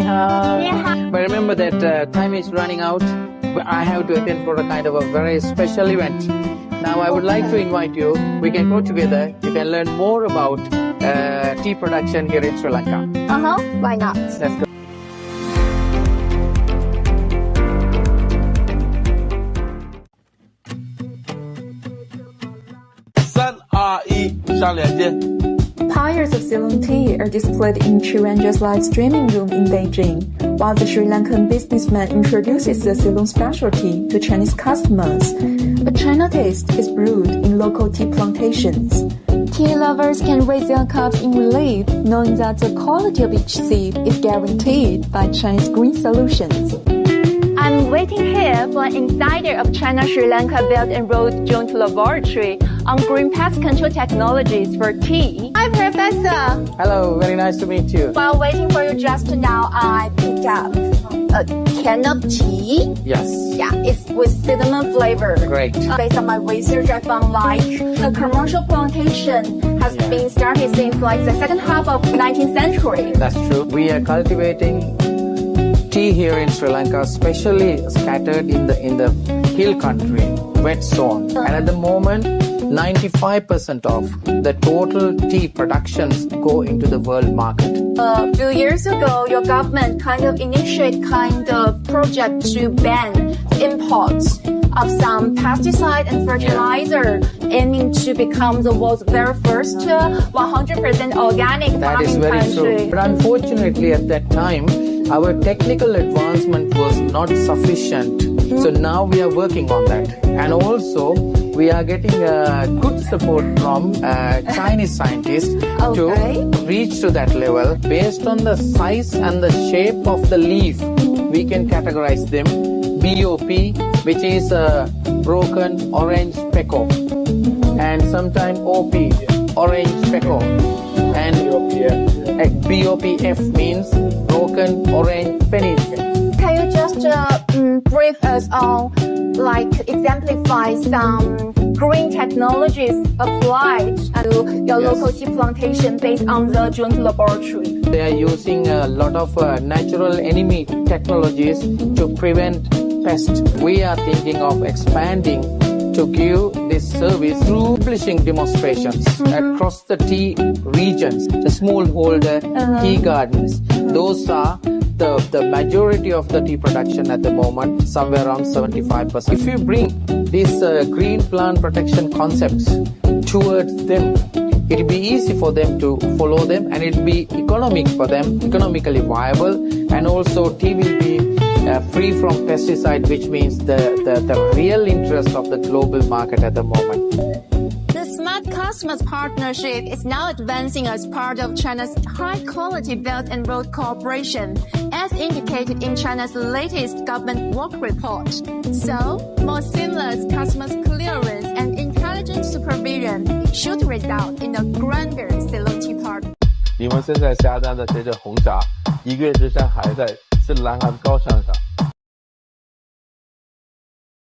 But remember that time is running out. I have to attend for a kind of a very special event. Now I would like to invite you. We can go together. You can learn more about tea production here in Sri Lanka. Why not? Let's go. Pyres of Ceylon tea are displayed in Chiranja's live streaming room in Beijing, while the Sri Lankan businessman introduces the Ceylon specialty to Chinese customers. A China taste is brewed in local tea plantations. Tea lovers can raise their cups in relief, knowing that the quality of each seed is guaranteed by Chinese green solutions. I'm waiting here for an insider of China-Sri Lanka Belt and Road Joint Laboratory on green pest control technologies for tea. Hi, Professor. Hello, very nice to meet you. While waiting for you just now, I picked up a can of tea. Yes. Yeah, it's with cinnamon flavor. Great. Based on my research, I found the commercial plantation has been started since the second half of 19th century. That's true. We are cultivating tea here in Sri Lanka, especially scattered in the hill country, wet zone. And at the moment, 95% of the total tea productions go into the world market. A few years ago, your government initiated project to ban imports of some pesticide and fertilizer, aiming to become the world's very first 100% organic That farming is very country. true. But unfortunately, at that time, our technical advancement was not sufficient. So now we are working on that. And also, we are getting good support from Chinese scientists to reach to that level. Based on the size and the shape of the leaf, we can categorize them. BOP, which is broken orange peco, and sometimes OP, orange peco, and BOPF means broken orange fennis. Can you just brief us on, exemplify some green technologies applied to your local tea plantation based on the joint laboratory? They are using a lot of natural enemy technologies to prevent pests. We are thinking of expanding to give this service through publishing demonstrations across the tea regions, the smallholder tea gardens. Those are the majority of the tea production at the moment, somewhere around 75%. If you bring these green plant protection concepts towards them, it will be easy for them to follow them, and it will be economic for them, economically viable, and also tea will be free from pesticide, which means the real interest of the global market at the moment. The Smart Customers Partnership is now advancing as part of China's high-quality Belt and Road Cooperation, as indicated in China's latest government work report. So, more seamless customs clearance and intelligent supervision should result in a grander Ceylon tea park. 你们现在下单的这红茶，1个月之前还在斯里兰卡的高山上。